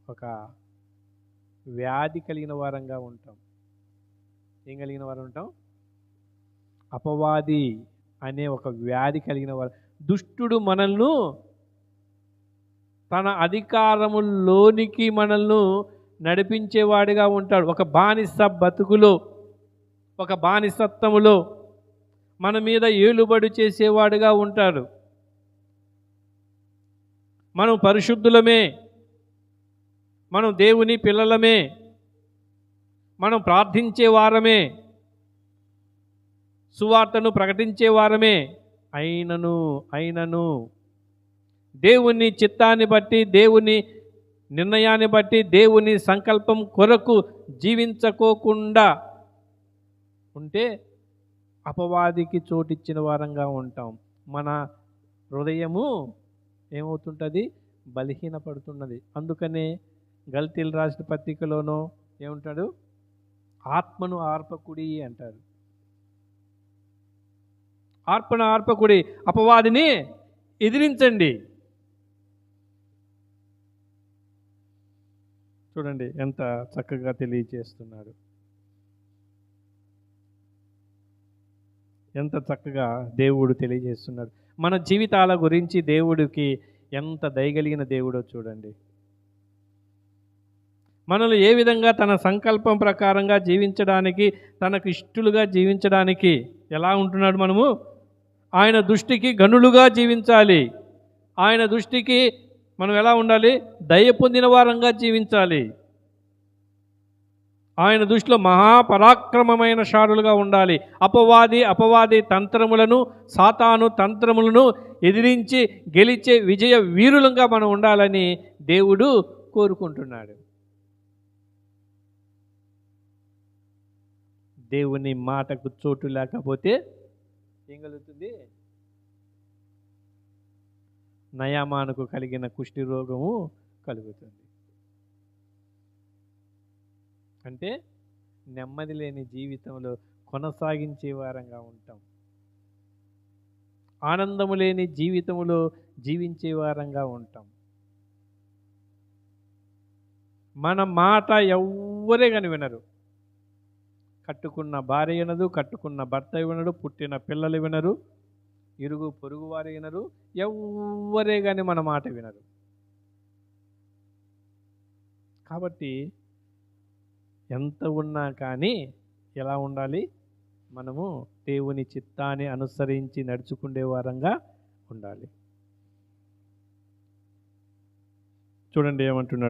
ఒక వ్యాధి కలిగిన వారంగా ఉంటాం. ఏం కలిగిన వారు ఉంటాం? అపవాది అనే ఒక వ్యాధి కలిగిన వారు. దుష్టుడు మనల్ని తన అధికారములోనికి మనల్ని నడిపించేవాడిగా ఉంటాడు. ఒక బానిస బతుకులో, ఒక బానిసత్వములో మన మీద ఏలుబడి చేసేవాడుగా ఉంటాడు. మనం పరిశుద్ధులమే, మనం దేవుని పిల్లలమే, మనం ప్రార్థించే వారమే, సువార్తను ప్రకటించే వారమే అయినను దేవుని చిత్తాన్ని బట్టి, దేవుని నిర్ణయాన్ని బట్టి, దేవుని సంకల్పం కొరకు జీవించకోకుండా ఉంటే అపవాదికి చోటిచ్చిన వారంగా ఉంటాం. మన హృదయము ఏమవుతుంటుంది? బలహీనపడుతున్నది. అందుకనే గల్తీలు రాసిన పత్రికలోనో ఏముంటాడు? ఆత్మను ఆర్పకుడి అంటారు. ఆత్మను ఆర్పకుడి, అపవాదిని ఎదిరించండి. చూడండి ఎంత చక్కగా తెలియజేస్తున్నాడు. ఎంత చక్కగా దేవుడు తెలియజేస్తున్నాడు. మన జీవితాల గురించి దేవుడికి ఎంత దయగలిగిన దేవుడో చూడండి. మనల్ని ఏ విధంగా తన సంకల్పం ప్రకారంగా జీవించడానికి, తనకు ఇష్టలుగా జీవించడానికి ఎలా ఉంటున్నాడు? మనము ఆయన దృష్టికి గనులుగా జీవించాలి. ఆయన దృష్టికి మనం ఎలా ఉండాలి? దయ పొందిన వారంగా జీవించాలి. ఆయన దృష్టిలో మహాపరాక్రమమైన శారులుగా ఉండాలి. అపవాది తంత్రములను, సాతాను తంత్రములను ఎదిరించి గెలిచే విజయ వీరులంగా మనం ఉండాలని దేవుడు కోరుకుంటున్నాడు. దేవుని మాటకు చోటు లేకపోతే ఏం కలుగుతుంది? నయామానుకు కలిగిన కుష్టి రోగము కలుగుతుంది. అంటే నెమ్మది లేని జీవితంలో కొనసాగించే వారంగా ఉంటాం. ఆనందము లేని జీవితంలో జీవించే వారంగా ఉంటాం. మన మాట ఎవ్వరే కానీ వినరు. కట్టుకున్న భార్య వినదు, కట్టుకున్న భర్త వినడు, పుట్టిన పిల్లలు వినరు, ఇరుగు పొరుగు వారు వినరు, ఎవ్వరే కానీ మన మాట వినరు. కాబట్టి ఎంత ఉన్నా కానీ ఎలా ఉండాలి? మనము దేవుని చిత్తాన్ని అనుసరించి నడుచుకునే వారంగా ఉండాలి. చూడండి ఏమంటున్నాడు.